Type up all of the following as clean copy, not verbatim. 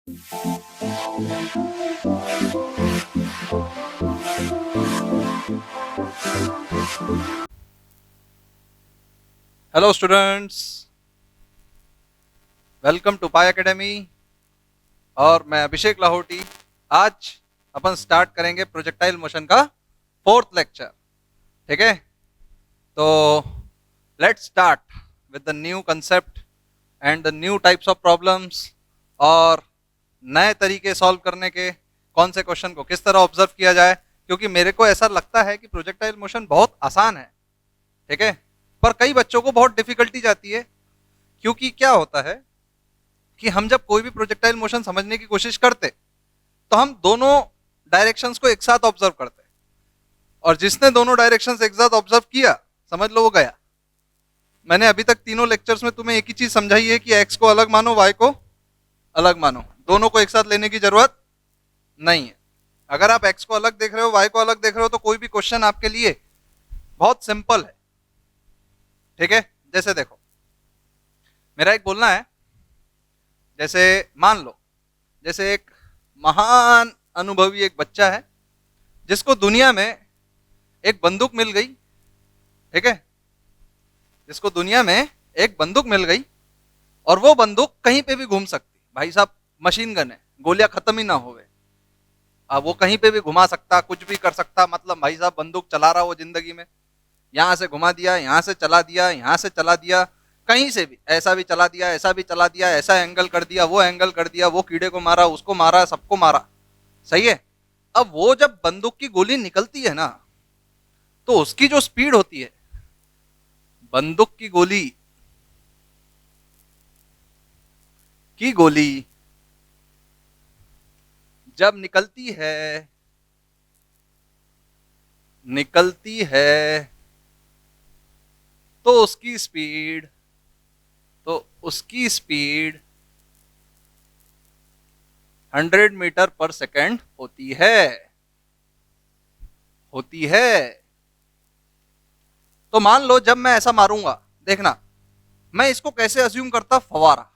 Hello students, welcome to pi academy. और मैं अभिषेक लाहौटी। आज अपन स्टार्ट करेंगे प्रोजेक्टाइल मोशन का फोर्थ लेक्चर। ठीक है, तो let's start with the new concept and the new types of problems, और नए तरीके सॉल्व करने के, कौन से क्वेश्चन को किस तरह ऑब्जर्व किया जाए। क्योंकि मेरे को ऐसा लगता है कि प्रोजेक्टाइल मोशन बहुत आसान है, ठीक है, पर कई बच्चों को बहुत डिफिकल्टी जाती है। क्योंकि क्या होता है कि हम जब कोई भी प्रोजेक्टाइल मोशन समझने की कोशिश करते, तो हम दोनों डायरेक्शंस को एक साथ ऑब्जर्व करते, और जिसने दोनों डायरेक्शंस एक साथ ऑब्जर्व किया, समझ लो वो गया। मैंने अभी तक तीनों लेक्चर्स में तुम्हें एक ही चीज समझाई है कि एक्स को अलग मानो, वाई को अलग मानो, दोनों को एक साथ लेने की जरूरत नहीं है। अगर आप एक्स को अलग देख रहे हो, वाई को अलग देख रहे हो, तो कोई भी क्वेश्चन आपके लिए बहुत सिंपल है। ठीक है, जैसे देखो, मेरा एक बोलना है, जैसे मान लो, जैसे एक महान अनुभवी एक बच्चा है जिसको दुनिया में एक बंदूक मिल गई। ठीक है, जिसको दुनिया में एक बंदूक मिल गई, और वो बंदूक कहीं पे भी घूम सकती। भाई साहब, मशीन गन है, गोलियां खत्म ही ना होवे। अब वो कहीं पे भी घुमा सकता, कुछ भी कर सकता। मतलब भाई साहब, बंदूक चला रहा वो जिंदगी में, यहां से घुमा दिया, यहां से चला दिया, यहां से चला दिया, कहीं से भी, ऐसा भी चला दिया, ऐसा भी चला दिया, ऐसा एंगल कर दिया, वो एंगल कर दिया, वो कीड़े को मारा, उसको मारा, सबको मारा। सही है। अब वो जब बंदूक की गोली निकलती है ना, तो उसकी जो स्पीड होती है, बंदूक की गोली जब निकलती है तो उसकी स्पीड 100 मीटर पर सेकेंड होती है। तो मान लो जब मैं ऐसा मारूंगा, देखना, मैं इसको कैसे अज्यूम करता, फवारा।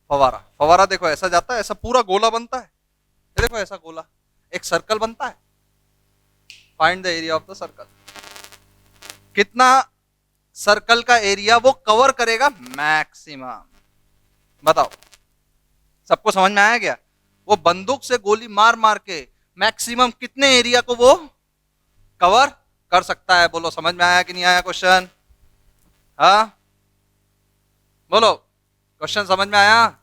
फवारा फवारा देखो, ऐसा जाता है, ऐसा पूरा गोला बनता है। ये देखो, ऐसा गोला, एक सर्कल बनता है। Find the area of the circle. कितना सर्कल का एरिया वो कवर करेगा मैक्सिमम, बताओ। सबको समझ में आया क्या? वो बंदूक से गोली मार मार के मैक्सिमम कितने एरिया को वो कवर कर सकता है? बोलो, समझ में आया कि नहीं आया क्वेश्चन? हाँ, बोलो, क्वेश्चन समझ में आया?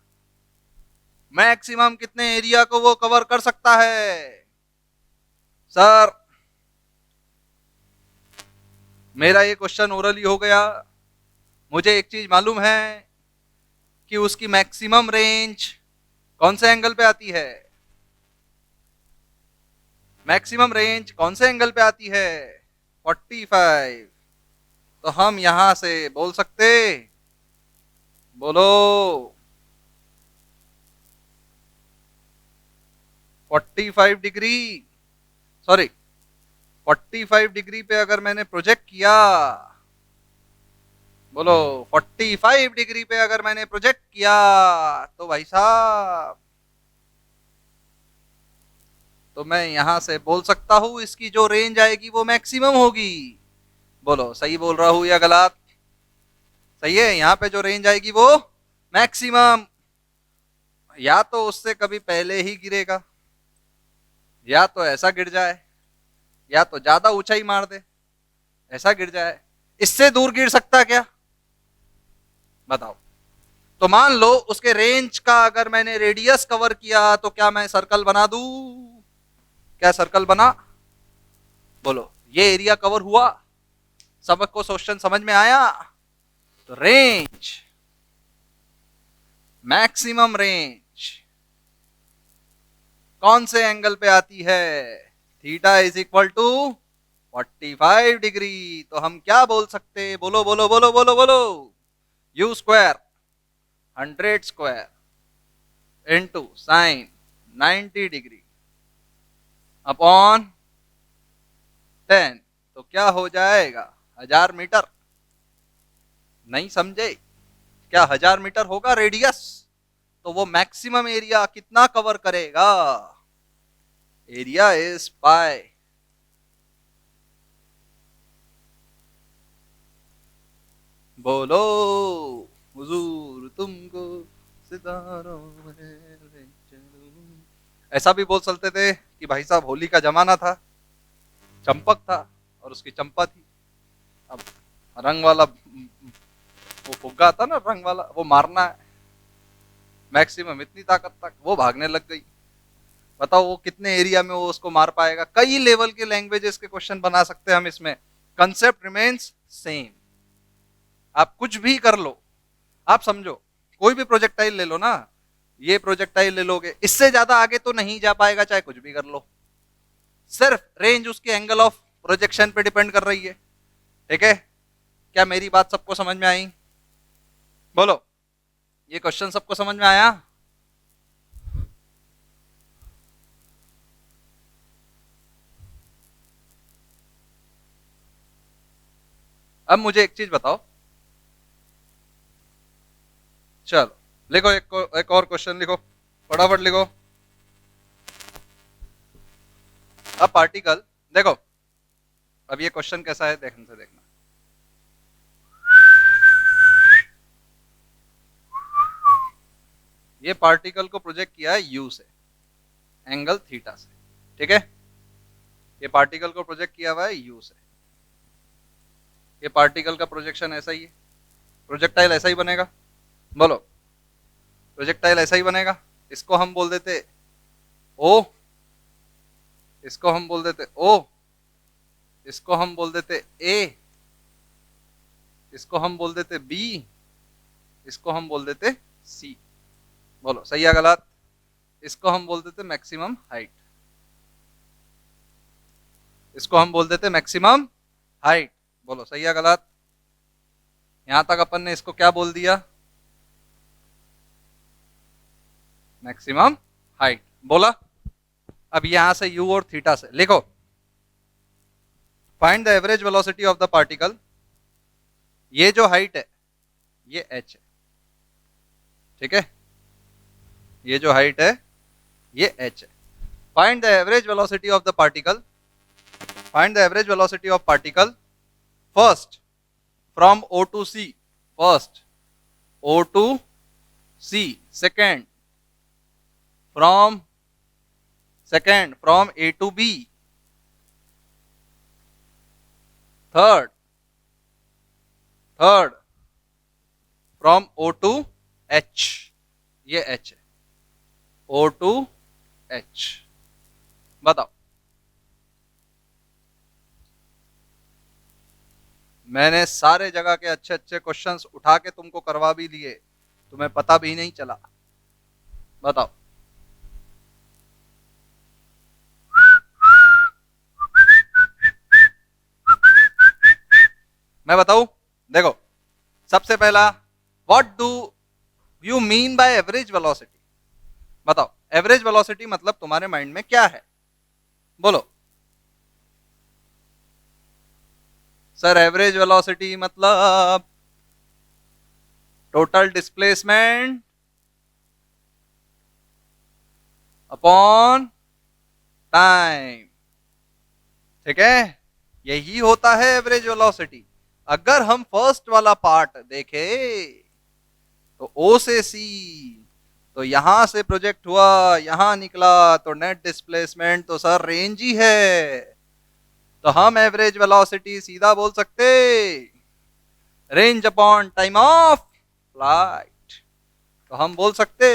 मैक्सिमम कितने एरिया को वो कवर कर सकता है? सर, मेरा ये क्वेश्चन ओरली हो गया। मुझे एक चीज मालूम है कि उसकी मैक्सिमम रेंज कौन से एंगल पे आती है। मैक्सिमम रेंज कौन से एंगल पे आती है? 45। तो हम यहां से बोल सकते, बोलो, 45 डिग्री, सॉरी, 45 डिग्री पे अगर मैंने प्रोजेक्ट किया, बोलो, 45 डिग्री पे अगर मैंने प्रोजेक्ट किया, तो भाई साहब, तो मैं यहां से बोल सकता हूं इसकी जो रेंज आएगी वो मैक्सिमम होगी। बोलो, सही बोल रहा हूं या गलत? सही है, यहाँ पे जो रेंज आएगी वो मैक्सिमम। या तो उससे कभी पहले ही गिरेगा, या तो ऐसा गिर जाए, या तो ज्यादा ऊंचाई मार दे, ऐसा गिर जाए। इससे दूर गिर सकता क्या? बताओ। तो मान लो उसके रेंज का अगर मैंने रेडियस कवर किया, तो क्या मैं सर्कल बना दूं? क्या सर्कल बना? बोलो, ये एरिया कवर हुआ? सबको क्वेश्चन समझ में आया? तो रेंज, मैक्सिमम रेंज कौन से एंगल पे आती है? Theta is equal to 45 degree. तो हम क्या बोल सकते? बोलो बोलो बोलो बोलो बोलो, you square 100 square into sine 90 degree upon 10, तो क्या हो जाएगा? 1000 मीटर। नहीं समझे? क्या 1000 मीटर होगा रेडियस? तो वो मैक्सिमम एरिया कितना कवर करेगा? Area is pi. बोलो हुजूर तुमको सितारों में ले चलूं। ऐसा भी बोल सकते थे कि भाई साहब होली का जमाना था, चंपक था और उसकी चंपा थी। अब रंग वाला वो फुग्गा आता ना, रंग वाला, वो मारना है मैक्सिमम इतनी ताकत तक, वो भागने लग गई। बताओ वो कितने एरिया में वो उसको मार पाएगा? कई लेवल के लैंग्वेजेस के क्वेश्चन बना सकते हैं हम इसमें। Concept remains same. आप कुछ भी कर लो, आप समझो कोई भी प्रोजेक्टाइल ले लो ना, ये प्रोजेक्टाइल ले लोगे, इससे ज्यादा आगे तो नहीं जा पाएगा चाहे कुछ भी कर लो। सिर्फ रेंज उसके एंगल ऑफ प्रोजेक्शन पे डिपेंड कर रही है। ठीक है, क्या मेरी बात सबको समझ में आई? बोलो, ये क्वेश्चन सबको समझ में आया? अब मुझे एक चीज बताओ, चलो लिखो, एक और क्वेश्चन लिखो, फटाफट लिखो। अब पार्टिकल देखो, अब ये क्वेश्चन कैसा है देखने से देखना। ये पार्टिकल को प्रोजेक्ट किया है यू से, एंगल थीटा से। ठीक है, ये पार्टिकल को प्रोजेक्ट किया हुआ है यू से। ये पार्टिकल का प्रोजेक्शन ऐसा ही है, प्रोजेक्टाइल ऐसा ही बनेगा। बोलो, प्रोजेक्टाइल ऐसा ही बनेगा। इसको हम बोल देते ओ, इसको हम बोल देते ओ, इसको हम बोल देते ए, इसको हम बोल देते बी, इसको हम बोल देते सी। बोलो सही है गलत? इसको हम बोल देते मैक्सिमम हाइट, इसको हम बोल देते मैक्सिमम हाइट। बोलो सही है गलत? यहां तक अपन ने इसको क्या बोल दिया? मैक्सिमम हाइट बोला। अब यहां से u और थीटा से लिखो, find the average velocity of the particle. ये जो हाइट है ये h है, ठीक है, ये जो हाइट है ये h है। Find the average velocity of the particle, find the average velocity of particle first from O to C, first O to C, second from A to B, third from O to H, ये H है, O to H। बताओ, मैंने सारे जगह के अच्छे अच्छे questions उठा के तुमको करवा भी लिए, तुम्हें पता भी नहीं चला। बताओ, मैं बताऊं? देखो, सबसे पहला, what do you mean by average velocity? बताओ, एवरेज वेलोसिटी मतलब तुम्हारे माइंड में क्या है? बोलो सर, एवरेज वेलोसिटी मतलब टोटल डिस्प्लेसमेंट अपॉन टाइम। ठीक है, यही होता है एवरेज वेलोसिटी। अगर हम फर्स्ट वाला पार्ट देखें तो O से C, तो यहां से प्रोजेक्ट हुआ, यहां निकला, तो नेट डिस्प्लेसमेंट तो सर रेंज ही है। तो हम एवरेज वेलोसिटी सीधा बोल सकते, range upon time of flight. तो हम बोल सकते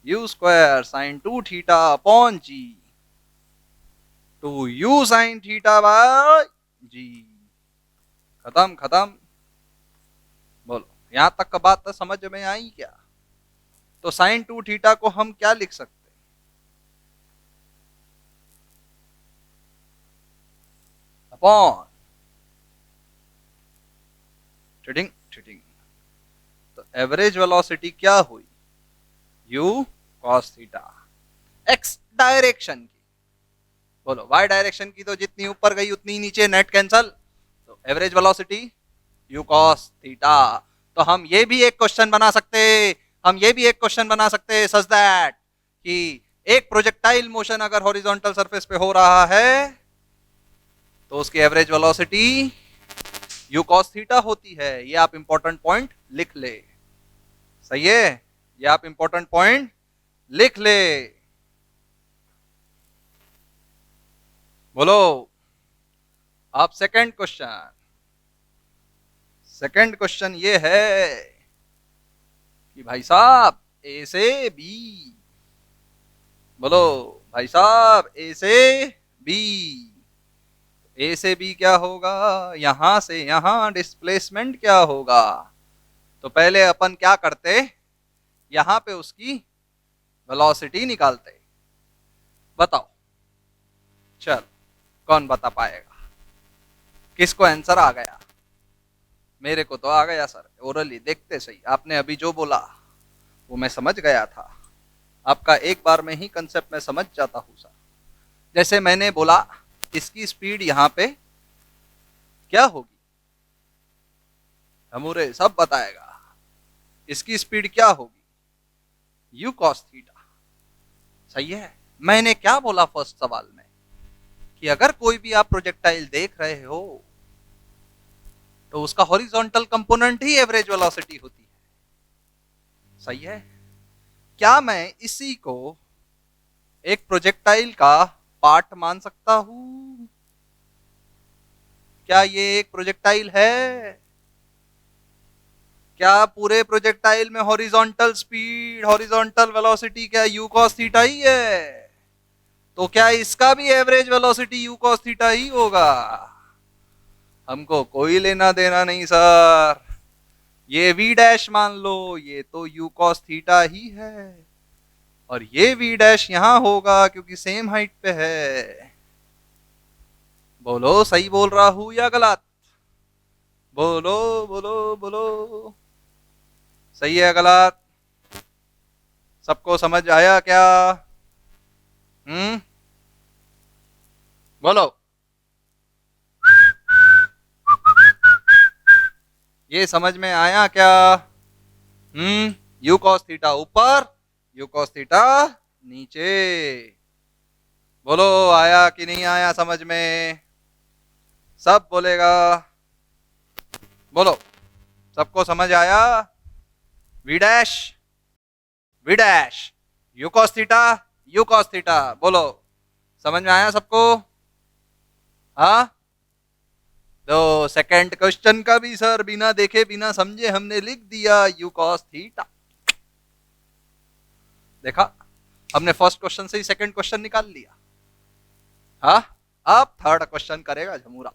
u square sine 2 theta upon g, 2u sine theta by g. खत्म खत्म। बोलो, यहां तक का बात तो समझ में आई क्या? तो साइन 2 थीटा को हम क्या लिख सकते? Upon trading trading. तो एवरेज वेलोसिटी क्या हुई? u cos theta, x direction की। बोलो, y डायरेक्शन की तो जितनी ऊपर गई उतनी नीचे, नेट कैंसल। तो average velocity u cos theta. तो हम ये भी एक क्वेश्चन बना सकते, हम ये भी एक क्वेश्चन बना सकते हैं सच दैट कि एक प्रोजेक्टाइल मोशन अगर हॉरिजॉन्टल सरफेस पे हो रहा है तो उसकी average velocity u cos theta होती है। ये आप इंपॉर्टेंट पॉइंट लिख ले। सही है, ये आप इंपॉर्टेंट पॉइंट लिख ले। बोलो आप सेकंड क्वेश्चन ये है कि भाई साहब ए से बी, बोलो भाई साहब ए से बी, ए से बी क्या होगा, यहां से यहां डिस्प्लेसमेंट क्या होगा। तो पहले अपन क्या करते, यहां पे उसकी वेलोसिटी निकालते। बताओ, चल कौन बता पाएगा, किसको आंसर आ गया। मेरे को तो आ गया सर, ओरली देखते सही, आपने अभी जो बोला वो मैं समझ गया था। आपका एक बार में ही कंसेप्ट मैं समझ जाता हूं सर। जैसे मैंने बोला इसकी स्पीड यहां पे क्या होगी, हमूरे सब बताएगा। इसकी स्पीड क्या होगी, यू कॉस थीटा। सही है। मैंने क्या बोला फर्स्ट सवाल में कि अगर कोई भी आप प्रोजेक्टाइल देख रहे हो तो उसका हॉरिजॉन्टल कंपोनेंट ही एवरेज वेलोसिटी होती है। सही है। क्या मैं इसी को एक प्रोजेक्टाइल का पार्ट मान सकता हूं? क्या ये एक प्रोजेक्टाइल है? क्या पूरे प्रोजेक्टाइल में हॉरिजॉन्टल स्पीड, हॉरिजॉन्टल वेलोसिटी क्या यू कॉस थीटा ही है? तो क्या इसका भी average velocity u cos theta ही होगा? हमको कोई लेना देना नहीं सर। ये वी डैश मान लो, ये तो यू कॉस थीटा ही है, और ये वी डैश यहां होगा क्योंकि सेम हाइट पे है। बोलो सही बोल रहा हूं या गलत? बोलो बोलो बोलो, सही है गलत? सबको समझ आया क्या? बोलो। ये समझ में आया क्या? यू कॉस थीटा ऊपर, यू कॉस थीटा नीचे। बोलो आया कि नहीं आया समझ में? सब बोलेगा। बोलो सबको समझ आया? V dash, v dash, u cos theta, u cos theta. बोलो समझ में आया सबको? हाँ। तो सेकंड क्वेश्चन का भी सर बिना देखे बिना समझे हमने लिख दिया यू कॉस थीटा। देखा, हमने फर्स्ट क्वेश्चन से ही सेकंड क्वेश्चन निकाल लिया। हाँ, अब थर्ड क्वेश्चन करेगा झमूरा।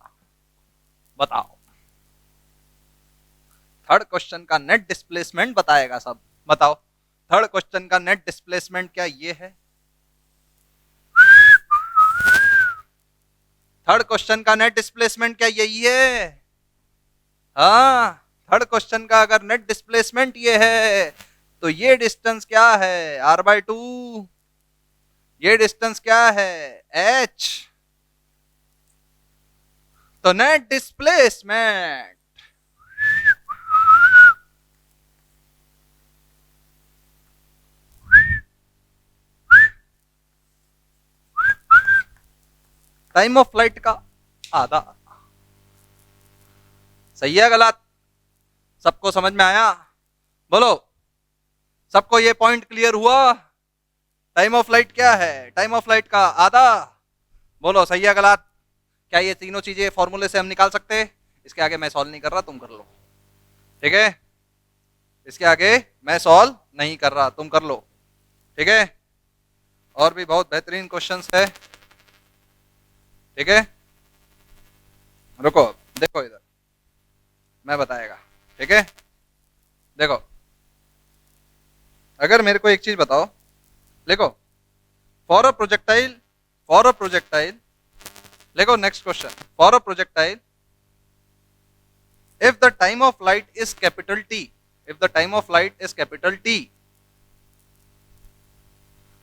बताओ, थर्ड क्वेश्चन का नेट डिस्प्लेसमेंट बताएगा सब। बताओ थर्ड क्वेश्चन का नेट डिस्प्लेसमेंट क्या ये है? थर्ड क्वेश्चन का नेट डिस्प्लेसमेंट क्या यही है? हाँ, थर्ड क्वेश्चन का अगर नेट डिस्प्लेसमेंट ये है तो ये डिस्टेंस क्या है, r/2। ये डिस्टेंस क्या है, h। तो net displacement time of flight का आधा। सही है गलत? सबको समझ में आया? बोलो सबको ये पॉइंट क्लियर हुआ? टाइम ऑफ फ्लाइट क्या है, टाइम ऑफ फ्लाइट का आधा। बोलो सही है गलत? क्या ये तीनों चीजें फॉर्मूले से हम निकाल सकते हैं? इसके आगे मैं सॉल्व नहीं कर रहा, तुम कर लो। ठीक है, इसके आगे मैं सॉल्व नहीं कर रहा, तुम कर लो। ठीक है, और भी बहुत बेहतरीन क्वेश्चंस है। ठीक है, रुको, देखो इधर मैं बताएगा। ठीक है, देखो अगर मेरे को एक चीज बताओ, लिखो for a projectile, for a projectile, लिखो next question, for a projectile if the time of flight is capital T, if the time of flight is capital T,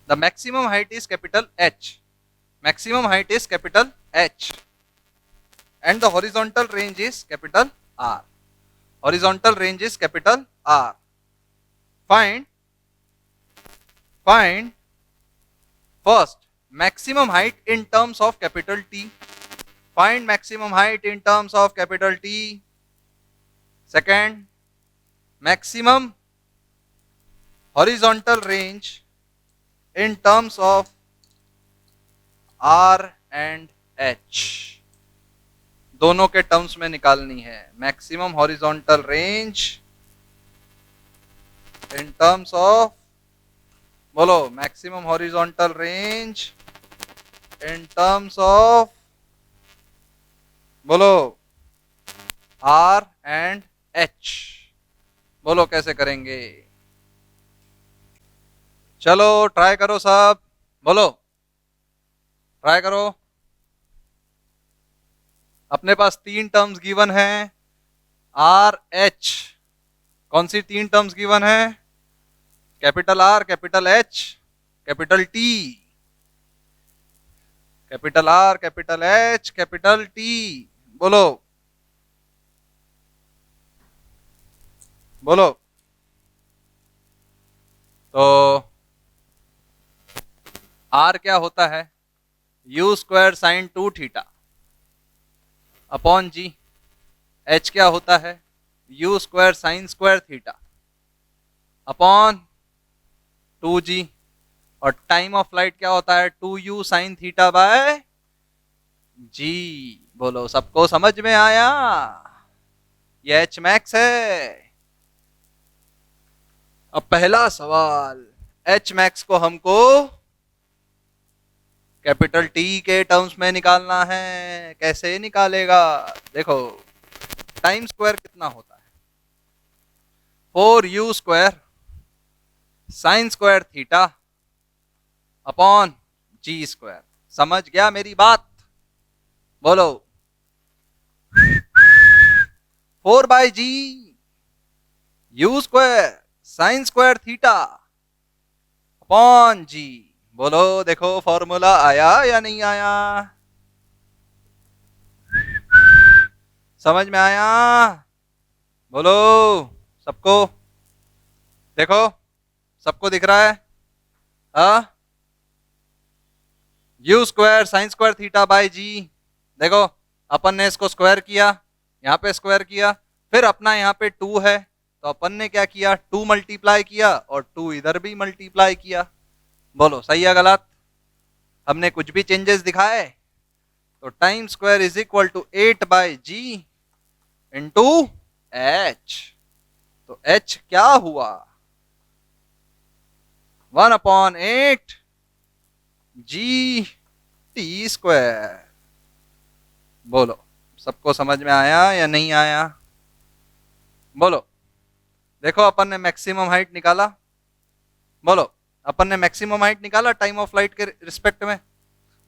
the maximum height is capital H, maximum height is capital H, and the horizontal range is capital R, horizontal range is capital R. Find find first maximum height in terms of capital T. Find maximum height in terms of capital T. Second, maximum horizontal range in terms of R and H. दोनों के terms में निकालनी है. Maximum horizontal range in terms of, बोलो, maximum horizontal range in terms of, बोलो, R and H. बोलो कैसे करेंगे. चलो ट्राई करो सब. बोलो, ट्राई करो. अपने पास तीन टर्म्स गिवन हैं. आर एच, कौन सी तीन टर्म्स गिवन है? Capital R, capital H, capital T. Capital R, capital H, capital T. बोलो बोलो. तो आर क्या होता है? U square sine 2 theta upon g. H क्या होता है? U square sine square theta upon 2g. और टाइम ऑफ फ्लाइट क्या होता है? 2u sine theta by g. बोलो, सबको समझ में आया? ये एच मैक्स है. अब पहला सवाल, एच मैक्स को हमको कैपिटल टी के टर्म्स में निकालना है. कैसे निकालेगा? देखो, टाइम स्क्वायर कितना होता है? 4u square sine square theta upon g square. समझ गया मेरी बात? बोलो, 4/g u square sine square theta upon g. बोलो, देखो फॉर्मूला आया या नहीं आया? समझ में आया? बोलो सबको. देखो, सबको दिख रहा है? U square sine square theta by g. देखो, अपन ने इसको स्क्वायर किया, यहाँ पे स्क्वायर किया, फिर अपना यहाँ पे 2 है, तो अपन ने क्या किया? 2 मल्टीप्लाई किया और 2 इधर भी मल्टीप्लाई किया. बोलो सही है गलत? हमने कुछ भी चेंजेस दिखाए? तो time square is equal to 8/g into H. तो एच क्या हुआ? 1/8 जी टी स्क्वायर. बोलो, सबको समझ में आया या नहीं आया? बोलो. देखो, अपन ने मैक्सिमम हाइट निकाला. बोलो, अपन ने मैक्सिमम हाइट निकाला टाइम ऑफ फ्लाइट के रिस्पेक्ट में.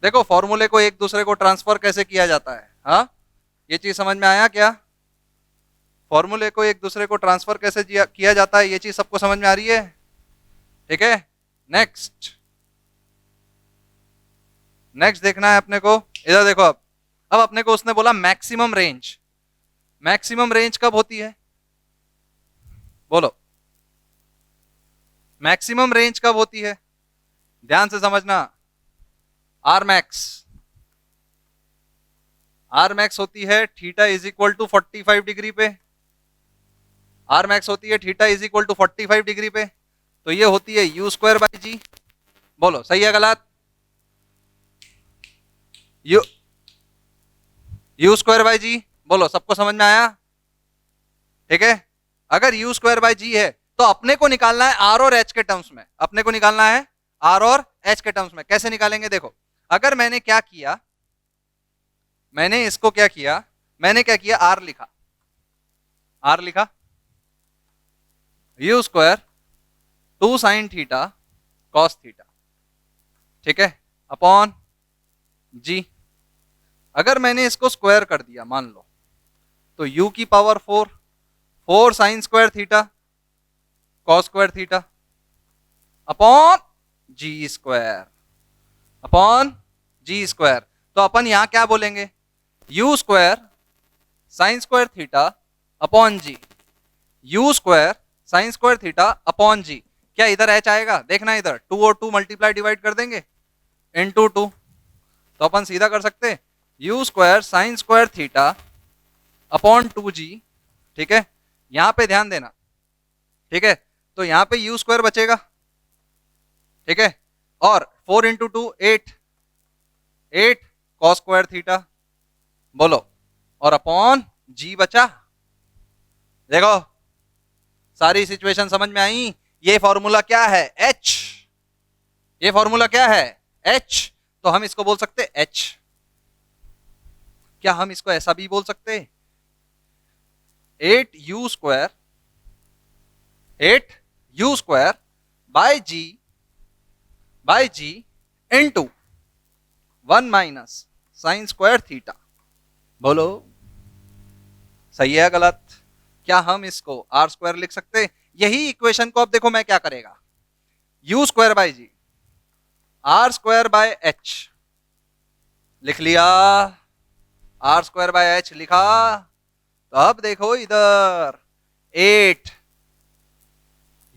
देखो, फॉर्मूले को एक दूसरे को ट्रांसफर कैसे किया जाता है. हाँ, ये चीज समझ में आया क्या? फॉर्मूले को एक दूसरे को ट्रांसफर कैसे किया जाता है, ये चीज सबको समझ में आ रही है? ठीक है. नेक्स्ट देखना है अपने को. इधर देखो. अब अपने को उसने बोला मैक्सिमम रेंज. मैक्सिमम रेंज कब होती है? बोलो, मैक्सिमम रेंज कब होती है? ध्यान से समझना. आर मैक्स होती है theta is equal to 45 degree पे. आर मैक्स होती है theta is equal to 45 degree पे. तो ये होती है यू स्क्वायर बाई जी. बोलो सही है गलत? यू स्क्वायर बाई जी. बोलो, सबको समझ में आया? ठीक है. अगर यू स्क्वायर बाई जी है तो अपने को निकालना है आर और एच के टर्म्स में. अपने को निकालना है आर और एच के टर्म्स में. कैसे निकालेंगे? देखो, अगर मैंने क्या किया, मैंने इसको क्या किया, मैंने क्या किया, आर लिखा. आर लिखा you square 2 sine theta cos theta. ठीक है, अपॉन जी. अगर मैंने इसको स्क्वायर कर दिया मान लो, तो u की power 4 sine square theta cos square theta upon g square. तो अपन यहां क्या बोलेंगे? u square sine square theta upon g. U square sine square theta upon g. क्या इधर एच आएगा? देखना इधर 2 और 2 मल्टीप्लाई डिवाइड कर देंगे इनटू 2, तो अपन सीधा कर सकते you square sine square theta upon 2g। ठीक है, यहां पे ध्यान देना। ठीक है, तो यहां पे यू स्क्वायर बचेगा। ठीक है, और 4 इंटू 2 8, 8 कॉस स्क्वायर थीटा, बोलो, और अपॉन जी बचा। देखो सारी सिचुएशन समझ में आई। ये फॉर्मूला क्या है? एच। ये फॉर्मूला क्या है? एच। तो हम इसको बोल सकते एच। क्या हम इसको ऐसा भी बोल सकते 8u² 8u² by g into 1 minus sine square theta. बोलो सही है गलत? क्या हम इसको आर स्क्वायर लिख सकते? यही इक्वेशन को अब देखो मैं क्या करेगा, u square by g R square by H लिख लिया, आर स्क्वायर बाय एच लिखा। तो अब देखो इधर 8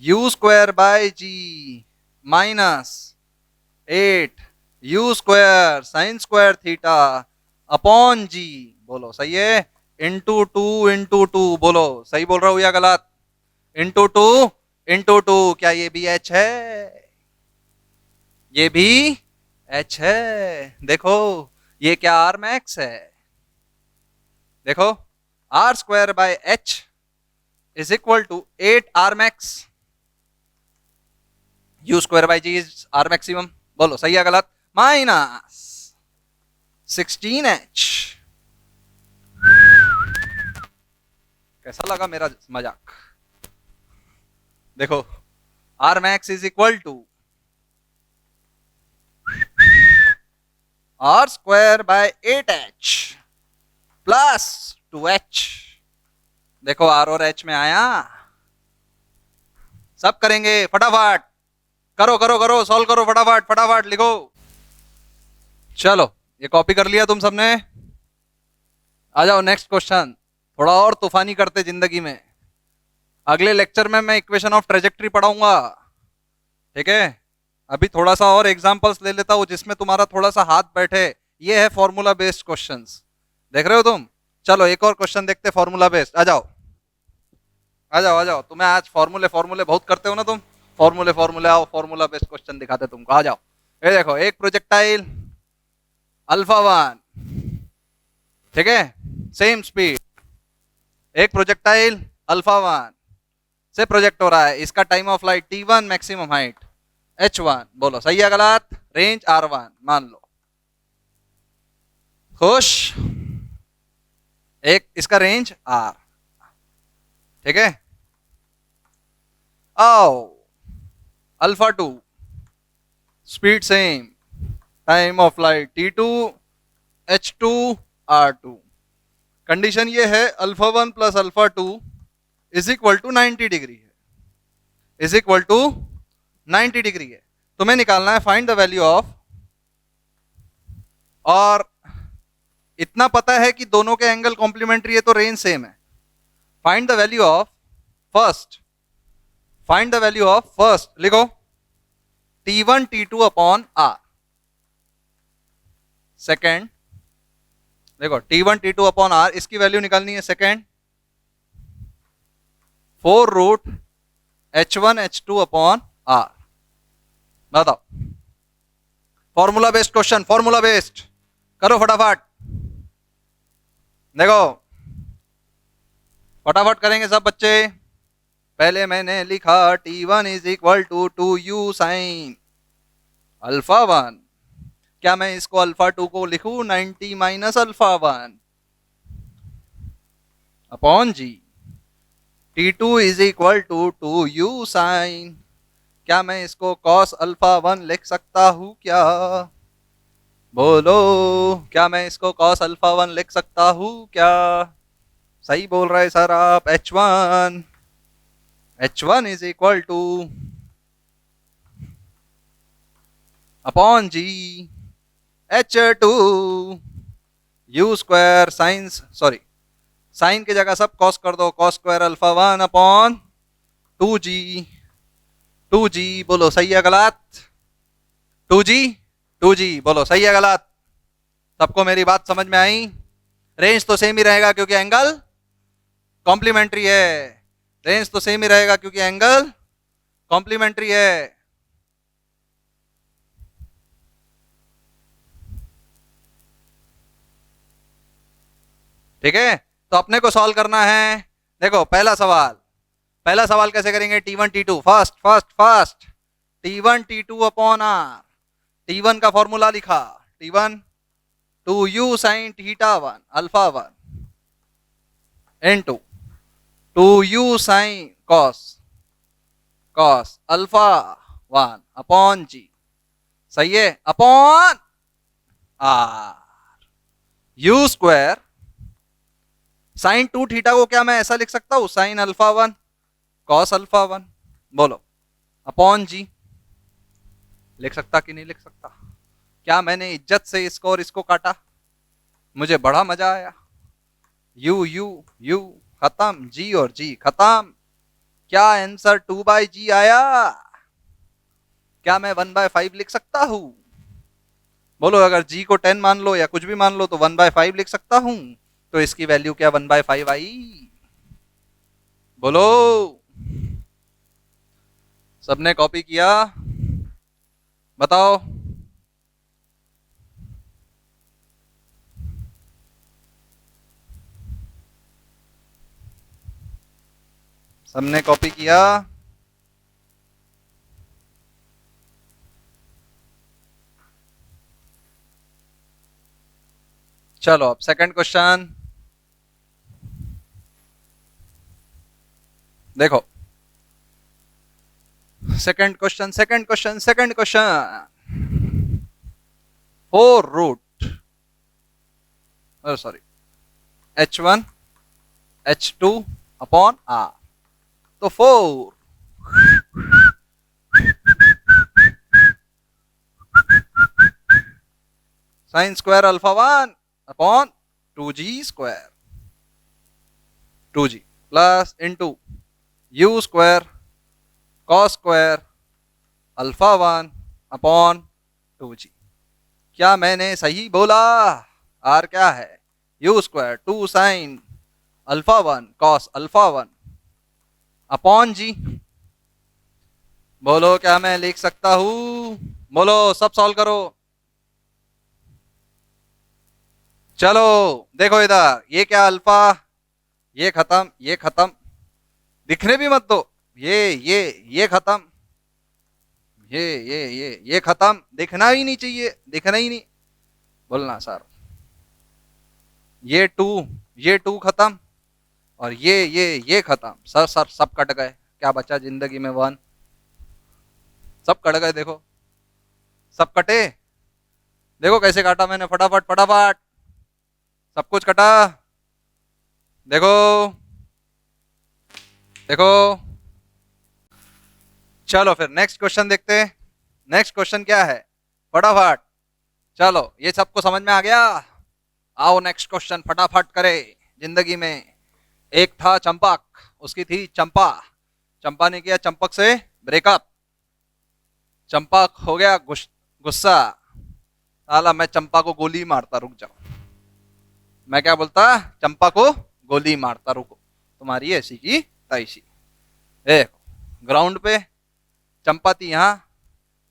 u square by g minus 8 u square sine square theta upon g, बोलो सही है, इंटू टू, बोलो सही बोल रहा हूं या गलत? इंटू टू, क्या ये भी एच है? ये भी एच है। देखो ये क्या आर मैक्स है? देखो R square by H is equal to 8 R max, u square by g is R maximum, बोलो सही है गलत? Minus 16h। कैसा लगा मेरा मजाक? देखो R max is equal to R square by 8h plus 2h। देखो आर और एच में आया। सब करेंगे फटाफट, करो करो करो, सॉल्व करो फटाफट फटाफट लिखो। चलो ये कॉपी कर लिया तुम सबने? आ जाओ नेक्स्ट क्वेश्चन। थोड़ा और तूफानी करते जिंदगी में। अगले लेक्चर में मैं इक्वेशन ऑफ ट्रेजेक्ट्री पढ़ाऊंगा। ठीक है, अभी थोड़ा सा और एग्जांपल्स ले लेता हूं जिसमें तुम्हारा थोड़ा सा हाथ बैठे। ये है फॉर्मूला बेस्ड क्वेश्चंस, देख रहे हो तुम? चलो एक और क्वेश्चन देखते फॉर्मूला बेस्ड। आ जाओ आ जाओ आ जाओ, तुम्हें आज फॉर्मूले फॉर्मूले बहुत करते हो ना तुम। फॉर्मूले फॉर्मूले, आओ फॉर्मूला बेस्ड क्वेश्चन दिखाते तुमको। आ जाओ, ये देखो एक प्रोजेक्टाइल अल्फा 1, ठीक है, सेम स्पीड, एक प्रोजेक्टाइल अल्फा 1 से प्रोजेक्ट हो रहा है, इसका time of flight T1, maximum height H1, बोलो सही है गलत? रेंज R1 मान लो। खुश? एक इसका रेंज R, ठीक है। आओ alpha 2, speed same, time of flight T2, H2, R2। Condition ये है alpha 1 plus alpha 2 is equal to 90 degree है, इज इक्वल टू 90 डिग्री है। तुम्हें निकालना है फाइंड द वैल्यू ऑफ, और इतना पता है कि दोनों के एंगल कॉम्प्लीमेंट्री है तो रेंज सेम है। Find the value of first, find the value of first लिखो T1 T2 upon R। Second देखो T1 T2 अपॉन R, इसकी वैल्यू निकालनी है second 4 root H1 H2 upon R। बताओ, formula based question, formula based करो फटाफट। देखो फटाफट करेंगे सब बच्चे। पहले मैंने लिखा T1 is equal to 2u sine alpha 1, क्या मैं इसको अल्फा 2 को लिखूं 90 minus alpha 1 upon g. T2 is equal to 2u sine, क्या मैं इसको कॉस अल्फा 1 लिख सकता हूं क्या? बोलो क्या मैं इसको कॉस अल्फा 1 लिख सकता हूं क्या? सही बोल रहे सर आप। H1 is equal to upon g H2 u square science, sorry sine की जगह सब कॉस कर दो, cos square alpha 1 upon 2g 2G बोलो सही है गलत? 2G, 2G बोलो सही है गलत? सबको मेरी बात समझ में आई? रेंज तो सेम ही रहेगा क्योंकि एंगल कॉम्प्लीमेंट्री है। रेंज तो सेम ही रहेगा क्योंकि एंगल कॉम्प्लीमेंट्री है। ठीक है, तो अपने को सॉल्व करना है। देखो पहला सवाल कैसे करेंगे? T1 T2 fast fast fast. T1 T2 upon R. T1 का फॉर्मूला लिखा, T1 2u sine theta 1 alpha 1 into 2u sine cos cos alpha 1 upon g. सही है, upon R. U square sine 2 theta को क्या मैं ऐसा लिख सकता हूं? साइन अल्फा 1 कॉस अल्फा 1 बोलो अपॉन जी। लिख सकता कि नहीं लिख सकता? क्या मैंने इज्जत से इसको और इसको काटा? मुझे बड़ा मजा आया। यू यू यू खत्म, जी और जी खत्म। क्या आंसर 2/g आया? क्या मैं 1/5 लिख सकता हूं? बोलो, अगर g को 10 मान लो या कुछ भी मान लो तो 1/5 लिख सकता हूं। तो इसकी वैल्यू क्या 1/5 आई? बोलो। सबने कॉपी किया? बताओ। सबने कॉपी किया? चलो अब सेकंड क्वेश्चन देखो। Second question 4 root sorry h1 h2 upon r। तो 4 sine square alpha 1 upon 2g square 2g plus into u square cos square alpha 1 upon 2g। क्या मैंने सही बोला? आर क्या है? U square 2 sine alpha 1 cos alpha 1 upon g. बोलो, क्या मैं लिख सकता हूं? बोलो, सब सॉल्व करो। चलो देखो इधर, ये क्या अल्फा, ये खत्म, ये खत्म, दिखने भी मत दो। ये खत्म, ये खत्म, दिखना ही नहीं चाहिए, दिखना ही नहीं। बोलना सर, ये टू खत्म, और ये खत्म। सर सर सब कट गए, क्या बचा जिंदगी में? 1 सब कट गए। देखो सब कटे, देखो कैसे काटा मैंने, फटाफट फटाफट सब कुछ कटा। देखो देखो। चलो फिर नेक्स्ट क्वेश्चन देखते हैं। नेक्स्ट क्वेश्चन क्या है? फटाफट। चलो ये सबको समझ में आ गया? आओ नेक्स्ट क्वेश्चन फटाफट करे। जिंदगी में एक था चंपक, उसकी थी चंपा। चंपा ने किया चंपक से ब्रेकअप। चंपक हो गया गुस्सा। साला मैं चंपा को गोली मारता, रुक जाओ। मैं क्या बोलता? चंपा को गोली मारता, रुको तुम्हारी ऐसी की तैसी। देखो ग्राउंड पे चंपा थी यहाँ।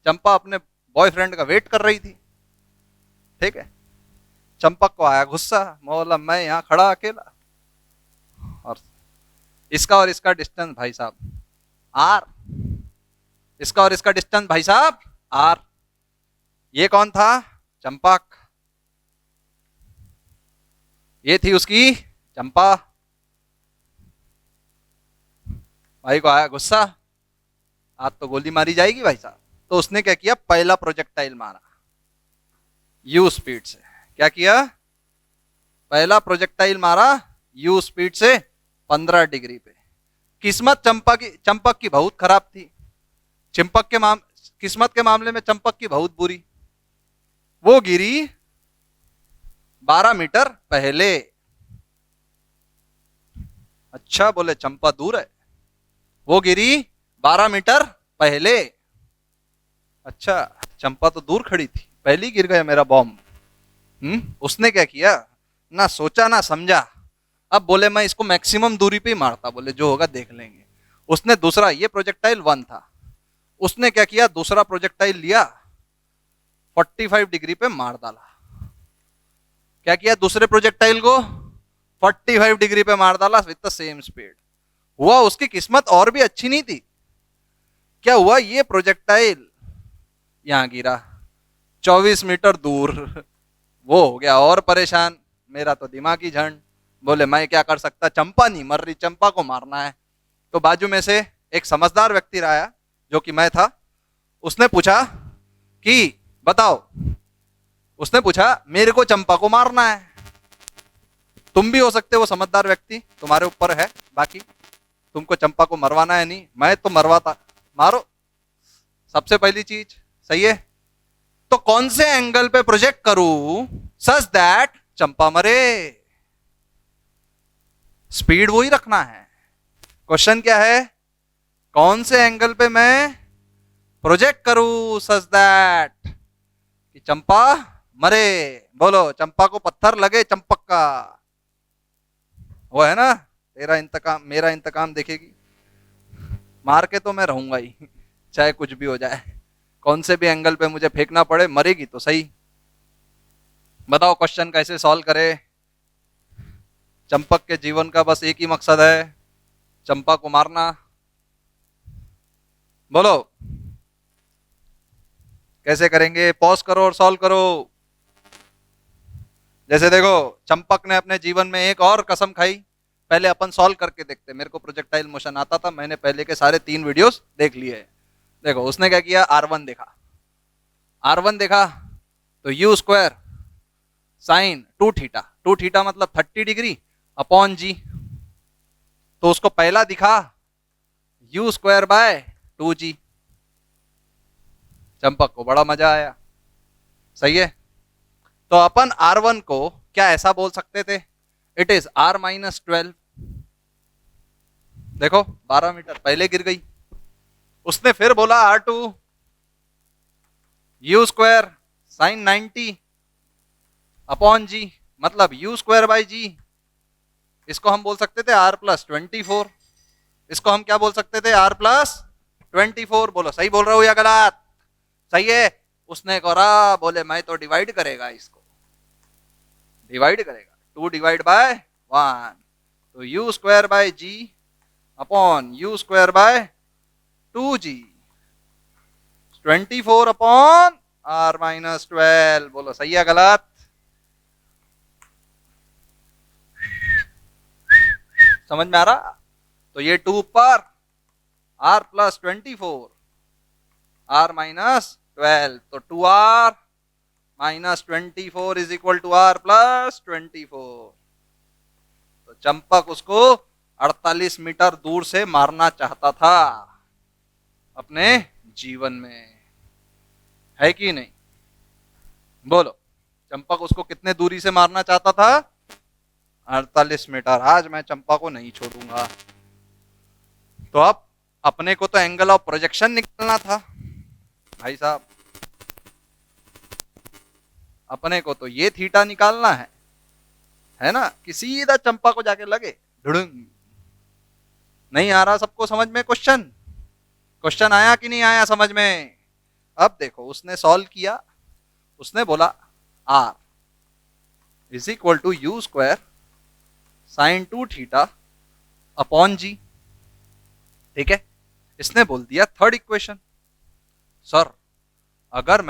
चंपा अपने बॉयफ्रेंड का वेट कर रही थी, ठीक है। चंपक को आया गुस्सा, बोला मैं यहाँ खड़ा अकेला, और इसका डिस्टेंस भाई साहब आर। इसका और इसका डिस्टेंस भाई साहब आर। ये कौन था? चंपक। ये थी उसकी चंपा। भाई को आया गुस्सा, आज तो गोली मारी जाएगी भाई साहब। तो उसने क्या किया? पहला प्रोजेक्टाइल मारा यू स्पीड से। क्या किया? पहला प्रोजेक्टाइल मारा यू स्पीड से 15 डिग्री पे। किस्मत चंपक की बहुत खराब थी। किस्मत के मामले में चंपक की बहुत बुरी। वो गिरी 12 मीटर पहले। अच्छा बोले चंपा दूर है, वो गिरी 12 मीटर पहले। अच्छा, चंपा तो दूर खड़ी थी, पहले ही गिर गया मेरा बॉम्ब। उसने क्या किया, ना सोचा ना समझा। अब बोले मैं इसको मैक्सिमम दूरी पे ही मारता, बोले जो होगा देख लेंगे। उसने दूसरा, ये प्रोजेक्टाइल 1 था, उसने क्या किया, दूसरा प्रोजेक्टाइल लिया, 45 डिग्री पे मार डाला। क्या किया, दूसरे प्रोजेक्टाइल को 45 डिग्री पे मार डाला विद द सेम स्पीड। हुआ उसकी किस्मत और भी अच्छी नहीं थी। क्या हुआ, ये प्रोजेक्टाइल यहां गिरा 24 मीटर दूर। वो हो गया और परेशान, मेरा तो दिमाग ही झंड। बोले मैं क्या कर सकता, चंपा नहीं मर रही, चंपा को मारना है। तो बाजू में से एक समझदार व्यक्ति आया, जो कि मैं था। उसने पूछा कि बताओ, उसने पूछा मेरे को चंपा को मारना है, तुम भी हो सकते हो समझदार व्यक्ति, तुम्हारे ऊपर है, बाकी तुमको चंपा को मरवाना है नहीं, मैं तो मरवाता, मारो सबसे पहली चीज। सही है, तो कौन से एंगल पे प्रोजेक्ट करूं सच दैट चंपा मरे। स्पीड वही रखना है। क्वेश्चन क्या है, कौन से एंगल पे मैं प्रोजेक्ट करूं सच दैट कि चंपा मरे। बोलो, चंपा को पत्थर लगे चंपक का, वो है ना, तेरा इंतकाम मेरा इंतकाम देखेगी। मार के तो मैं रहूंगा ही, चाहे कुछ भी हो जाए, कौन से भी एंगल पे मुझे फेंकना पड़े, मरेगी तो सही। बताओ क्वेश्चन कैसे सॉल्व करे। चंपक के जीवन का बस एक ही मकसद है, चंपा को मारना। बोलो कैसे करेंगे, पॉज करो और सॉल्व करो। जैसे देखो, चंपक ने अपने जीवन में एक और कसम खाई। पहले अपन सॉल्व करके देखते, मेरे को प्रोजेक्टाइल मोशन आता था, मैंने पहले के सारे 3 वीडियोस देख लिए हैं। देखो उसने क्या किया, R1 देखा, R1 देखा तो u square sine 2 theta, 2 theta मतलब 30 डिग्री अपॉन जी। तो उसको पहला दिखा you square by 2g। Champak को बड़ा मजा आया। सही है, तो अपन R1 को क्या ऐसा बोल सकते थे, इट इज R-12। देखो 12 मीटर पहले गिर गई। उसने फिर बोला R2 u square sine 90 upon g, मतलब यू स्क्वायर बाई जी। इसको हम बोल सकते थे R+24। इसको हम क्या बोल सकते थे, R+24। बोलो सही बोल रहा हूं या गलत। सही है। उसने कहा, बोले मैं तो डिवाइड करेगा, इसको डिवाइड करेगा, 2 डिवाइड बाय 1, तो u square by g upon u square by 2g, 24 upon R-12। बोलो सही है गलत। समझ में आ रहा, तो ये 2 ऊपर, R+24, R-12, तो 2R-24 is equal to R+24। तो चंपक उसको 48 मीटर दूर से मारना चाहता था अपने जीवन में, है कि नहीं। बोलो, चंपक उसको कितने दूरी से मारना चाहता था, 48 मीटर। आज मैं चंपा को नहीं छोड़ूंगा। तो अब अपने को तो एंगल ऑफ प्रोजेक्शन निकालना था भाई साहब, अपने को तो ये थीटा निकालना है ना, कि सीधा चंपा को जाके लगे ढुड़ुंग। नहीं आ रहा सबको समझ में क्वेश्चन, क्वेश्चन आया कि नहीं आया समझ में। अब देखो उसने सॉल्व किया, उसने बोला R is equal to u square sine 2 theta upon g. ठीक है, इसने बोल दिया थर्ड इक्वेशन। सर अगर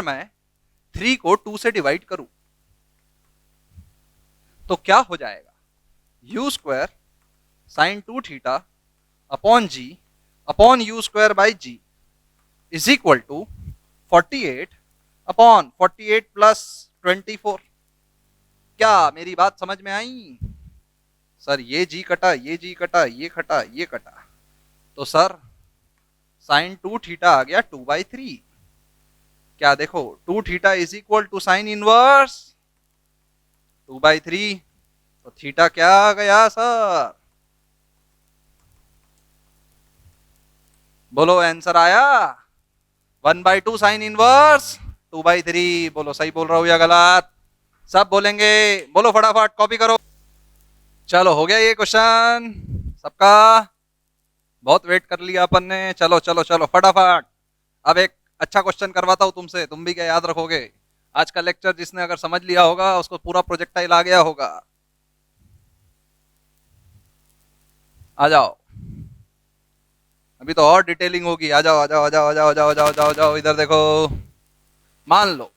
मैं 3 को 2 से डिवाइड करूं तो क्या हो जाएगा, u square sine 2 theta upon g upon u square by g is equal to 48 upon 48 plus 24। क्या मेरी बात समझ में आई। सर ये जी कटा, ये जी कटा, ये कटा, ये कटा, तो सर साइन 2 थीटा आ गया 2/3। क्या देखो 2 theta is equal to sine inverse 2/3, तो थीटा क्या आ गया सर, बोलो आंसर आया? 1/2 साइन इनवर्स 2/3। बोलो सही बोल रहा हूं या गलत? सब बोलेंगे, बोलो फटाफट, कॉपी करो। चलो हो गया ये क्वेश्चन सबका? बहुत वेट कर लिया अपन ने। चलो चलो चलो फटाफट। अब एक अच्छा क्वेश्चन करवाता हूं तुमसे, तुम भी क्या याद रखोगे? आज का लेक्चर जिसने अगर समझ लिया होगा उसको पूरा प्रोजेक्टाइल आ गया होगा। आ जाओ, अभी तो और डिटेलिंग होगी। आ जाओ आ जाओ आ जाओ आ जाओ आ जाओ आ जाओ आ जाओ आ जाओ, इधर देखो। मान लो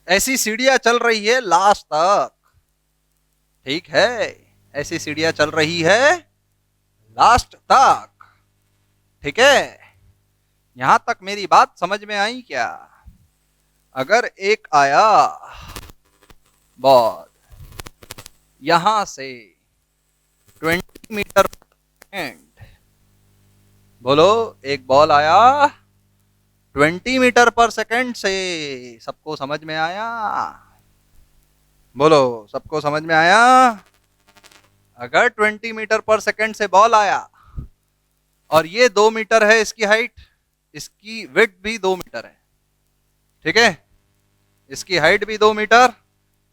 ऐसी सीढ़ियां चल रही है लास्ट तक, ठीक है? ऐसी सीढ़ियां चल रही है लास्ट तक, ठीक है? यहां तक मेरी बात समझ में आई क्या? अगर एक आया बॉल यहां से 20 मीटर एंड, बोलो एक बॉल आया 20 मीटर पर सेकेंड से, सबको समझ में आया? बोलो सबको समझ में आया? अगर 20 मीटर पर सेकेंड से बॉल आया और ये 2 मीटर है इसकी हाइट, इसकी विड्थ भी 2 मीटर है, ठीक है? इसकी हाइट भी 2 मीटर,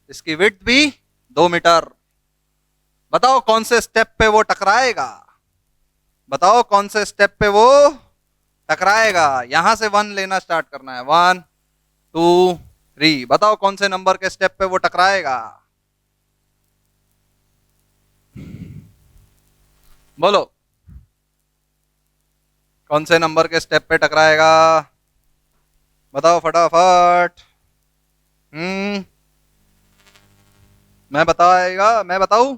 इसकी विड्थ भी 2 मीटर। बताओ कौन से स्टेप पे वो टकराएगा? बताओ कौन से स्टेप पे वो टकराएगा? यहां से 1 लेना स्टार्ट करना है, 1 2 3। बताओ कौन से नंबर के स्टेप पे वो टकराएगा? बोलो कौन से नंबर के स्टेप पे टकराएगा? बताओ फटाफट। मैं बताएगा, मैं बताऊं?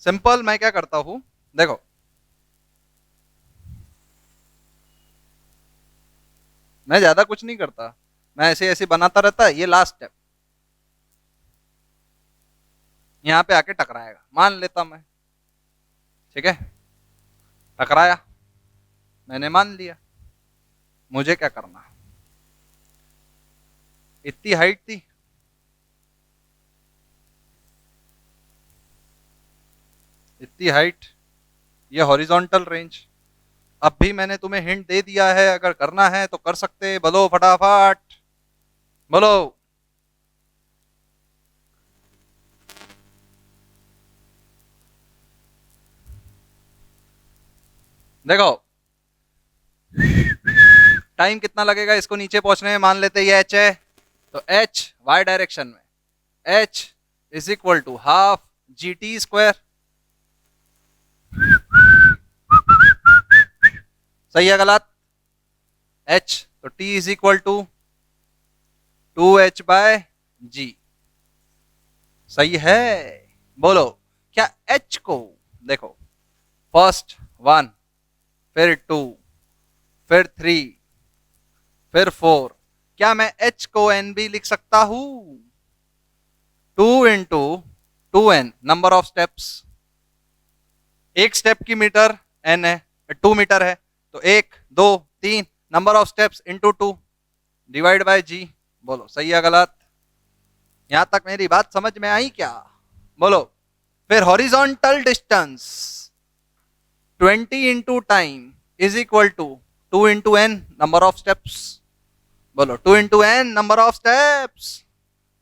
सिंपल, मैं क्या करता हूं, देखो। मैं ज्यादा कुछ नहीं करता, मैं ऐसे ऐसे बनाता रहता है। ये लास्ट स्टेप यहाँ पे आके टकराएगा, मान लेता मैं, ठीक है? टकराया, मैंने मान लिया। मुझे क्या करना? इतनी हाइट थी, इतनी हाइट, ये हॉरिजॉन्टल रेंज। अब भी मैंने तुम्हें हिंट दे दिया है, अगर करना है तो कर सकते। बोलो फटाफट, बोलो। देखो टाइम कितना लगेगा इसको नीचे पहुंचने में? मान लेते ये एच है, तो एच वाई डायरेक्शन में, H is equal to half g t square. सही है गलत? एच तो T is equal to 2h/g। सही है? बोलो क्या h को, देखो, फर्स्ट 1, फिर 2, फिर 3, फिर 4, क्या मैं h को n भी लिख सकता हूं? 2 × 2n नंबर ऑफ स्टेप्स। एक स्टेप की मीटर n है, 2 मीटर है, तो 1 2 3 number of steps into 2 divide by g. बोलो सही है गलत? यहां तक मेरी बात समझ में आई क्या? बोलो। फिर horizontal distance 20 × time is equal to 2 × n number of steps. बोलो 2 × n नंबर ऑफ स्टेप्स।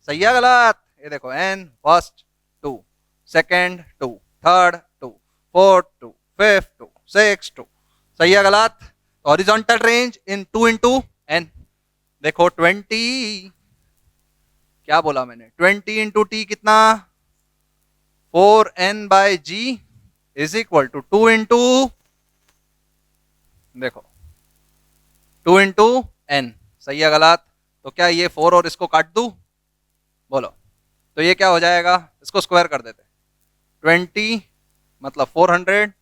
सही है गलत? ये देखो, n first 2, second 2, third 2, fourth 2, fifth 2, six 2। सही है गलत? हॉरिजॉन्टल रेंज इन 2 × n। देखो 20, क्या बोला मैंने? 20 × t कितना? 4n/g इज इक्वल टू 2 × देखो 2 × n। सही है गलत? तो क्या ये 4 और इसको काट दूं? बोलो तो ये क्या हो जाएगा? इसको स्क्वायर कर देते। 20 मतलब 400/10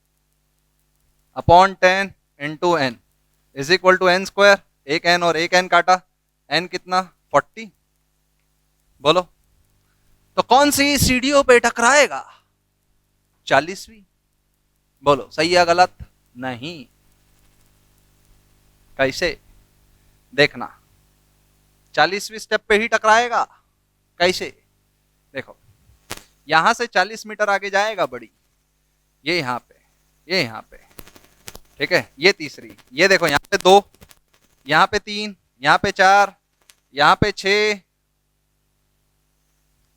into n is equal to n square. एक n और एक n काटा, n कितना? 40। बोलो तो कौन सी सीढ़ियों पे टकराएगा? 40वीं। बोलो सही है गलत? नहीं। कैसे? देखना, 40वीं स्टेप पे ही टकराएगा। कैसे? देखो, यहां से 40 मीटर आगे जाएगा बड़ी, ये यहां पे, ये यहां पे, ठीक है, ये तीसरी, ये देखो यहाँ पे 2, यहाँ पे 3, यहाँ पे 4, यहाँ पे 6,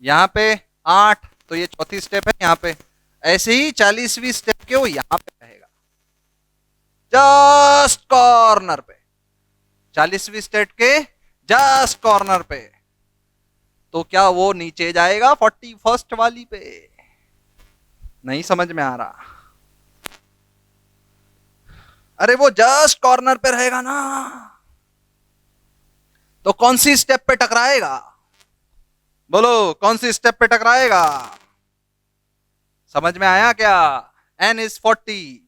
यहाँ पे 8, तो ये चौथी स्टेप है यहाँ पे। ऐसे ही 40वीं स्टेप के वो यहाँ पे रहेगा, जस्ट कॉर्नर पे, 40वीं स्टेप के जस्ट कॉर्नर पे। तो क्या वो नीचे जाएगा 41st वाली पे? नहीं समझ में आ रहा? अरे वो जस्ट कॉर्नर पे रहेगा ना, तो कौन सी स्टेप पे टकराएगा? बोलो, कौन सी स्टेप पे टकराएगा? समझ में आया क्या? n is 40,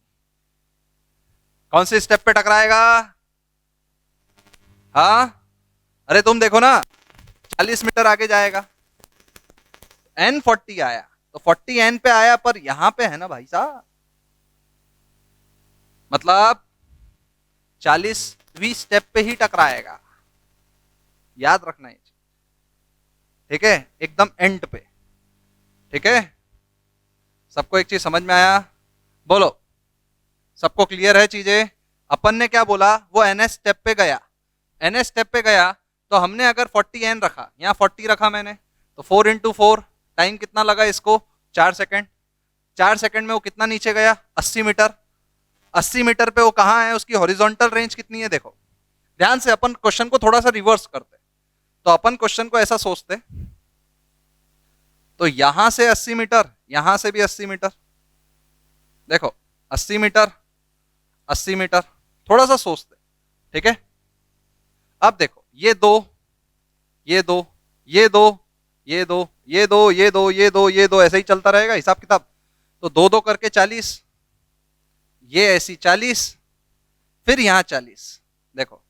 कौन सी स्टेप पे टकराएगा? हाँ, अरे तुम देखो ना, 40 मीटर आगे जाएगा, n 40 आया, तो 40 n पे आया, पर यहां पे है ना भाई साहब, मतलब 40वीं स्टेप पे ही टकराएगा। याद रखना ये चीज, ठीक है, एकदम एंड पे, ठीक है। सबको एक चीज समझ में आया? बोलो, सबको क्लियर है चीजें? अपन ने क्या बोला, वो ns स्टेप पे गया, ns स्टेप पे गया, तो हमने अगर 40n रखा, यहाँ 40 रखा मैंने, तो 4 × 4, टाइम कितना लगा इसको? 4 सेकंड। 4 सेकंड में वो कितना नीचे गया? 80 मीटर। 80 मीटर पे वो कहाँ है? उसकी हॉरिजॉन्टल रेंज कितनी है? देखो ध्यान से, अपन क्वेश्चन को थोड़ा सा रिवर्स करते, तो अपन क्वेश्चन को ऐसा सोचते, तो यहां से 80 मीटर, यहां से भी 80 मीटर, देखो 80 मीटर, 80 मीटर, थोड़ा सा सोचते, ठीक है। अब देखो, ये 2, ये 2, ये 2, ये 2, ये 2, ये 2, ये 2, ये 2, ऐसे ही चलता रहेगा हिसाब किताब। तो 2 2 करके 40, ये ऐसी 40, फिर यहां 40, देखो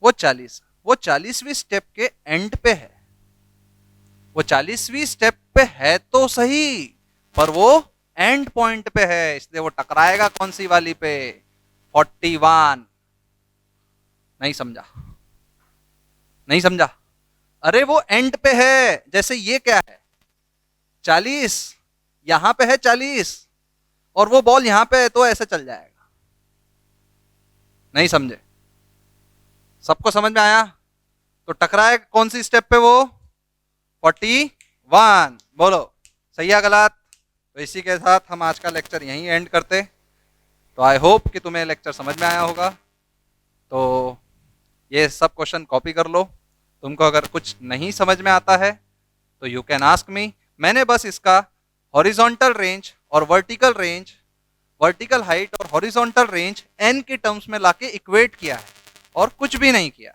वो 40, वो 40वीं स्टेप के एंड पे है, वो 40वीं स्टेप पे है तो सही, पर वो एंड पॉइंट पे है, इसलिए वो टकराएगा कौन सी वाली पे? 41। नहीं समझा? नहीं समझा? अरे वो एंड पे है, जैसे ये क्या है 40, यहां पे है 40, और वो बॉल यहां पे है, तो ऐसे चल जाएगा। नहीं समझे? सबको समझ में आया? तो टकराए कौन सी स्टेप पे वो? 41। बोलो सही है गलत? तो इसी के साथ हम आज का लेक्चर यहीं एंड करते। तो आई होप कि तुम्हें लेक्चर समझ में आया होगा। तो ये सब क्वेश्चन कॉपी कर लो। तुमको अगर कुछ नहीं समझ में आता है तो यू कैन आस्क मी। मैंने बस इसका हॉरिजॉन्टल रेंज और वर्टिकल रेंज, वर्टिकल हाइट और हॉरिजॉन्टल रेंज एन के टर्म्स में लाके इक्वेट किया है और कुछ भी नहीं किया,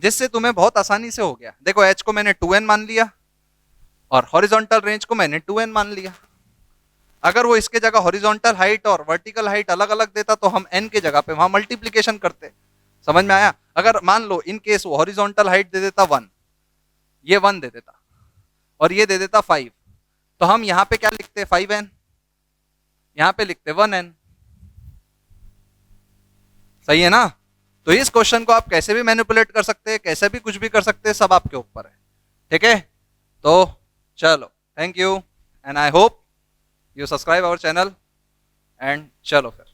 जिससे तुम्हें बहुत आसानी से हो गया। देखो एच को मैंने 2n मान लिया और हॉरिजॉन्टल रेंज को मैंने 2n मान लिया। अगर वो इसके जगह हॉरिजॉन्टल हाइट और वर्टिकल हाइट अलग अलग देता तो हम n के जगह पे वहां मल्टीप्लीकेशन करते। समझ में आया? अगर मान लो इन केस वो हॉरिजॉन्टल हाइट दे देता 1, ये 1 दे देता और ये दे देता 5, तो हम यहाँ पे क्या लिखते? 5n, यहाँ पे लिखते 1n। सही है ना? तो इस क्वेश्चन को आप कैसे भी मैनिपुलेट कर सकते हैं, कैसे भी कुछ भी कर सकते हैं, सब आपके ऊपर है। ठीक है? तो चलो, thank you and I hope you subscribe our channel and चलो फिर।